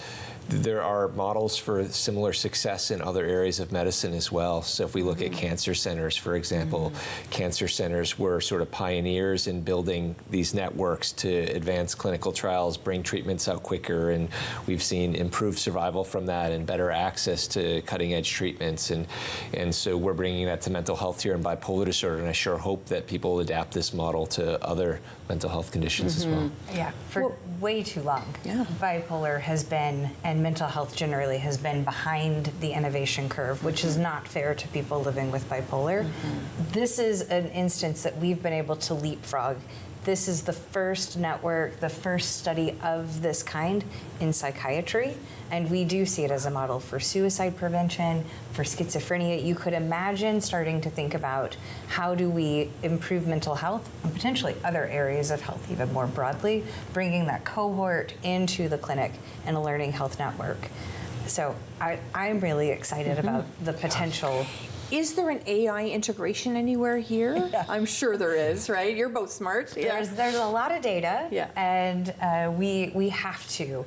there are models for similar success in other areas of medicine as well. So if we look at cancer centers, for example, cancer centers were sort of pioneers in building these networks to advance clinical trials, bring treatments out quicker, and we've seen improved survival from that and better access to cutting-edge treatments. And so we're bringing that to mental health here in bipolar disorder, and I sure hope that people will adapt this model to other mental health conditions as well. Yeah, for way too long, bipolar has been, and mental health generally has been, behind the innovation curve, which is not fair to people living with bipolar. This is an instance that we've been able to leapfrog. This is the first network, the first study of this kind in psychiatry, and we do see it as a model for suicide prevention, for schizophrenia. You could imagine starting to think about how do we improve mental health and potentially other areas of health even more broadly, bringing that cohort into the clinic and a learning health network. So I'm really excited about the potential. Is there an AI integration anywhere here? Yeah. I'm sure there is, right? You're both smart. There's a lot of data, and we have to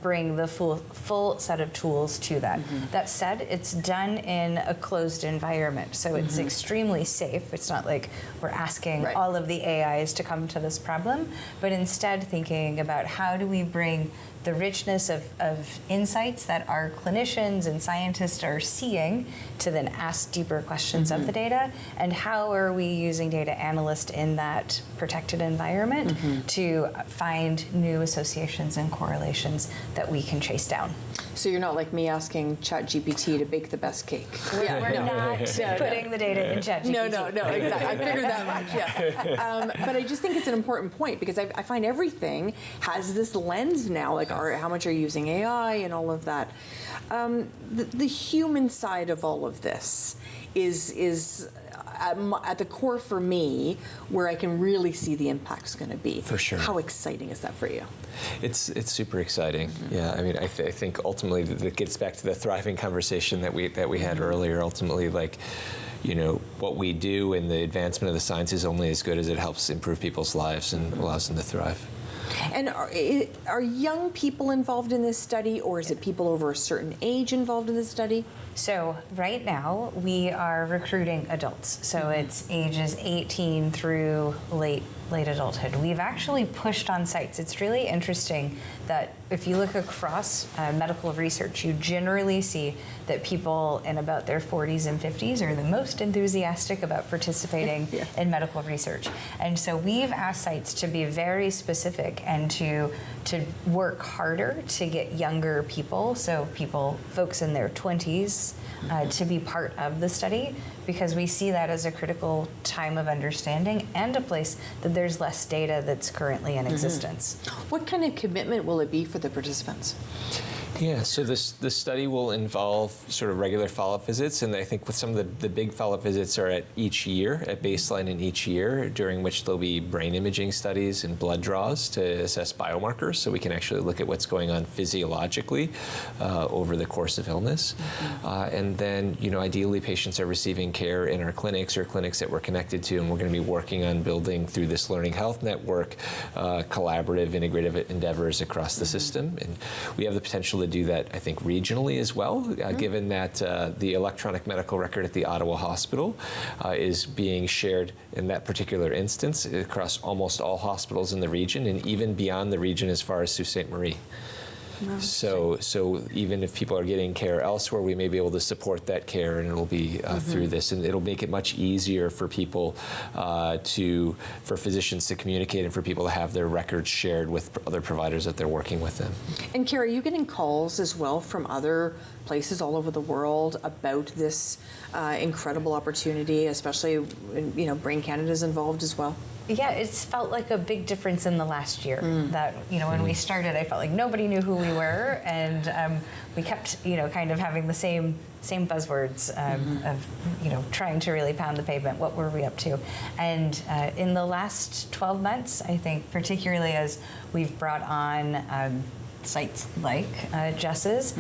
bring the full set of tools to that. That said, it's done in a closed environment, so it's extremely safe. It's not like we're asking all of the AIs to come to this problem, but instead thinking about how do we bring the richness of insights that our clinicians and scientists are seeing to then ask deeper questions of the data, and how are we using data analysts in that protected environment to find new associations and correlations that we can chase down. So you're not like me asking ChatGPT to bake the best cake. We're not putting the data in ChatGPT. No, exactly. I figured that much, yeah. But I just think it's an important point, because I find everything has this lens now, like how much are you using AI and all of that. The human side of all of this is at the core for me, where I can really see the impact's going to be. For sure. How exciting is that for you? It's super exciting. Yeah, I mean, I think ultimately that gets back to the thriving conversation that we had earlier. Ultimately, like, you know, what we do and the advancement of the science is only as good as it helps improve people's lives and allows them to thrive. And are young people involved in this study, or is it people over a certain age involved in this study? So right now we are recruiting adults. So it's ages 18 through late adulthood. We've actually pushed on sites. It's really interesting that if you look across medical research, you generally see that people in about their 40s and 50s are the most enthusiastic about participating in medical research. And so we've asked sites to be very specific and to work harder to get younger people, so folks in their 20s, to be part of the study, because we see that as a critical time of understanding and a place that there's less data that's currently in existence. What kind of commitment will it be for the participants? Yeah, so the study will involve sort of regular follow-up visits, and I think with some of the big follow-up visits are at baseline in each year, during which there'll be brain imaging studies and blood draws to assess biomarkers, so we can actually look at what's going on physiologically over the course of illness. And then, you know, ideally patients are receiving care in our clinics or clinics that we're connected to, and we're going to be working on building through this Learning Health Network collaborative, integrative endeavors across the system. And we have the potential to do that, I think, regionally as well, given that the electronic medical record at the Ottawa Hospital is being shared in that particular instance across almost all hospitals in the region, and even beyond the region as far as Sault Ste. Marie. So even if people are getting care elsewhere, we may be able to support that care, and it'll be through this, and it'll make it much easier for people for physicians to communicate and for people to have their records shared with other providers that they're working with them. And Carrie, are you getting calls as well from other places all over the world about this incredible opportunity, especially, you know, Brain Canada's involved as well? Yeah, it's felt like a big difference in the last year. That, you know, when we started, I felt like nobody knew who we were, and we kept, you know, kind of having the same buzzwords of, you know, trying to really pound the pavement. What were we up to? And in the last 12 months, I think, particularly as we've brought on sites like Jess's,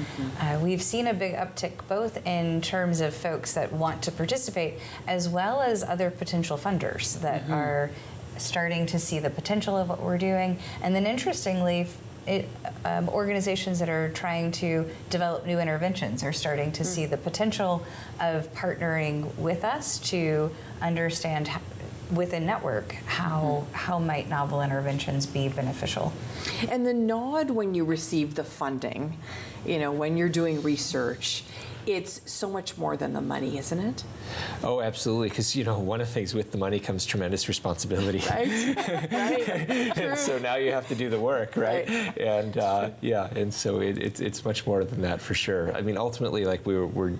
we've seen a big uptick both in terms of folks that want to participate, as well as other potential funders that are starting to see the potential of what we're doing. And then interestingly, organizations that are trying to develop new interventions are starting to see the potential of partnering with us to understand within network how might novel interventions be beneficial. And the nod when you receive the funding, you know, when you're doing research, it's so much more than the money, isn't it? Oh, absolutely, because, you know, one of the things with the money comes tremendous responsibility. Right. So now you have to do the work, right? And and so it's much more than that for sure. I mean, ultimately, like we're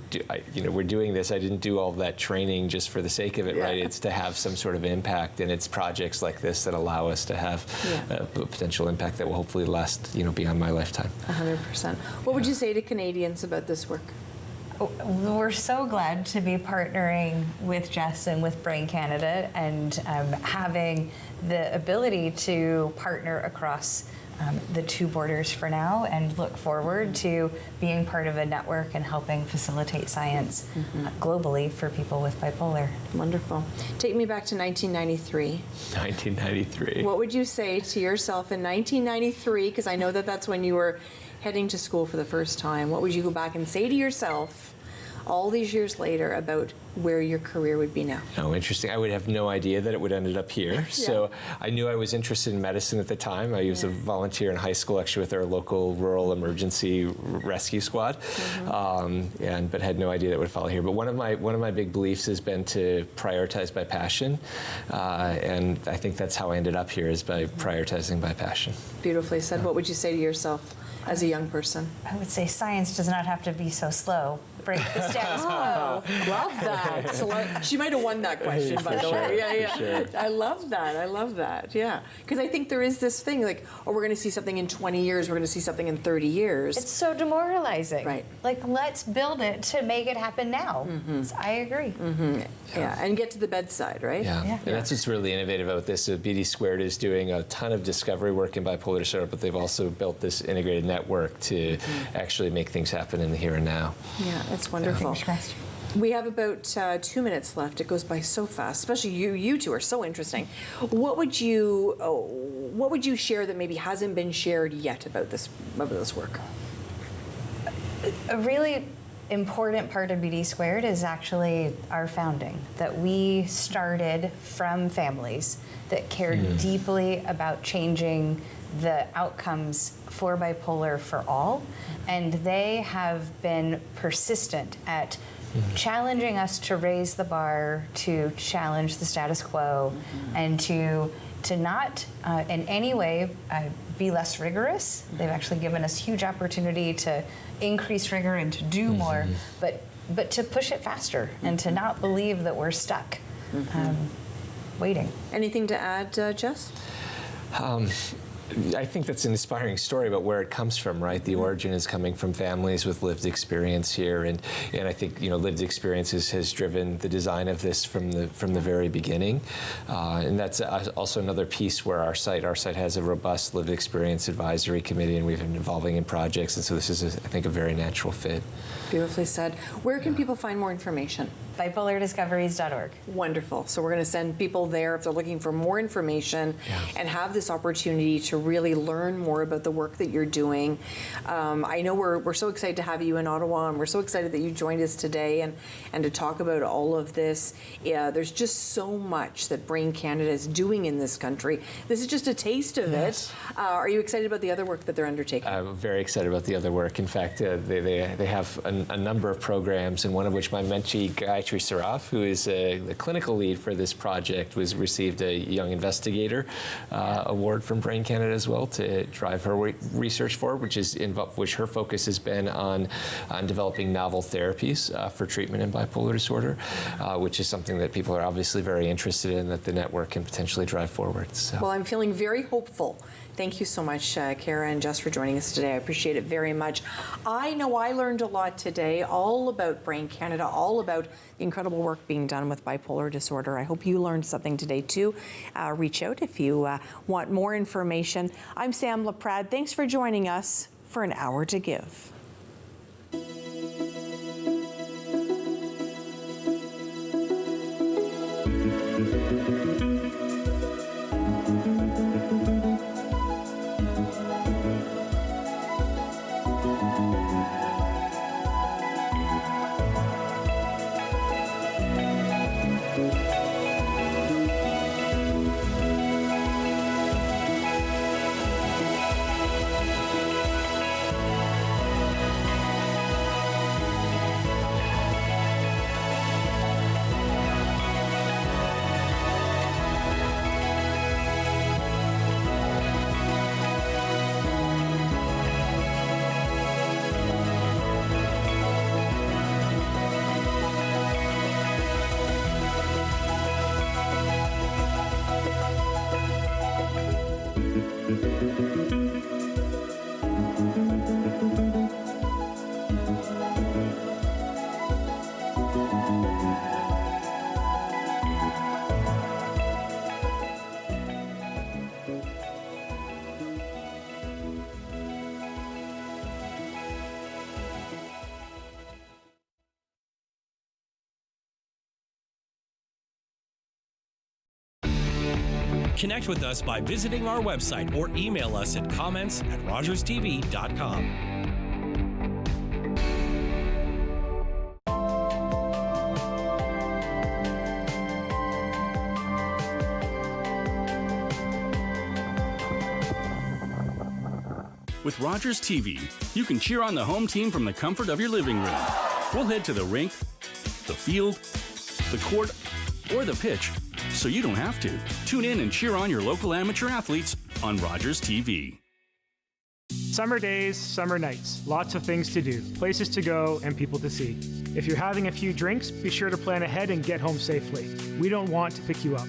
doing this. I didn't do all of that training just for the sake of it, right? It's to have some sort of impact, and it's projects like this that allow us to have a potential impact that will hopefully last, you know, beyond my lifetime. 100%. What would you say to Canadians about this work? We're so glad to be partnering with Jess and with Brain Canada, and having the ability to partner across the two borders for now, and look forward to being part of a network and helping facilitate science globally for people with bipolar. Wonderful. Take me back to 1993. 1993. What would you say to yourself in 1993, because I know that that's when you were heading to school for the first time? What would you go back and say to yourself all these years later about where your career would be now? Oh, interesting. I would have no idea that it would ended up here. So I knew I was interested in medicine at the time. I was a volunteer in high school, actually, with our local rural emergency rescue squad, but had no idea that it would follow here. But one of my big beliefs has been to prioritize by passion, and I think that's how I ended up here, is by prioritizing by passion. Beautifully said. What would you say to yourself as a young person? I would say science does not have to be so slow. Break the status quo. Love that. She might have won that question, by the way. Yeah. Sure. I love that. Yeah. Because I think there is this thing like, oh, we're going to see something in 20 years, we're going to see something in 30 years. It's so demoralizing. Right. Like, let's build it to make it happen now. So I agree. Yeah, and get to the bedside, right? Yeah. And that's what's really innovative about this. BD Squared is doing a ton of discovery work in bipolar disorder, but they've also built this integrated network to actually make things happen in the here and now. Yeah, that's wonderful. We have about 2 minutes left. It goes by so fast, especially you two are so interesting. What would you share that maybe hasn't been shared yet about this work? A really important part of BD Squared is actually our founding, that we started from families that cared deeply about changing the outcomes for bipolar for all, and they have been persistent at challenging us to raise the bar, to challenge the status quo, and to not in any way be less rigorous. They've actually given us huge opportunity to increase rigor and to do more, but to push it faster and to not believe that we're stuck waiting. Anything to add, Jess? I think that's an inspiring story about where it comes from, right? The origin is coming from families with lived experience here, and I think lived experiences has driven the design of this from the very beginning, and that's also another piece where our site has a robust lived experience advisory committee, and we've been involving in projects, and so this is I think a very natural fit. Beautifully said. Where can people find more information? Bipolardiscoveries.org. Wonderful. So we're going to send people there if they're looking for more information and have this opportunity to really learn more about the work that you're doing. I know we're so excited to have you in Ottawa, and we're so excited that you joined us today and to talk about all of this. There's just so much that Brain Canada is doing in this country. This is just a taste of it. Are you excited about the other work that they're undertaking? I'm very excited about the other work. In fact, they have a number of programs, and one of which my mentee, Gayatri Saraf, who is the clinical lead for this project, received a Young Investigator award from Brain Canada as well to drive her research forward, which her focus has been on developing novel therapies for treatment in bipolar disorder, which is something that people are obviously very interested in, that the network can potentially drive forward. So. Well, I'm feeling very hopeful. Thank you so much, Kara and Jess, for joining us today. I appreciate it very much. I know I learned a lot today, all about Brain Canada, all about the incredible work being done with bipolar disorder. I hope you learned something today, too. Reach out if you want more information. I'm Sam Laprade. Thanks for joining us for An Hour to Give. Connect with us by visiting our website or email us at comments@rogerstv.com. With Rogers TV, you can cheer on the home team from the comfort of your living room. We'll head to the rink, the field, the court, or the pitch, so you don't have to. Tune in and cheer on your local amateur athletes on Rogers TV. Summer days, summer nights, lots of things to do, places to go, and people to see. If you're having a few drinks, be sure to plan ahead and get home safely. We don't want to pick you up.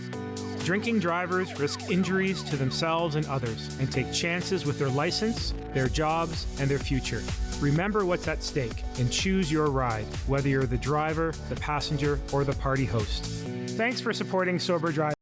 Drinking drivers risk injuries to themselves and others and take chances with their license, their jobs, and their future. Remember what's at stake and choose your ride, whether you're the driver, the passenger, or the party host. Thanks for supporting Sober Drive.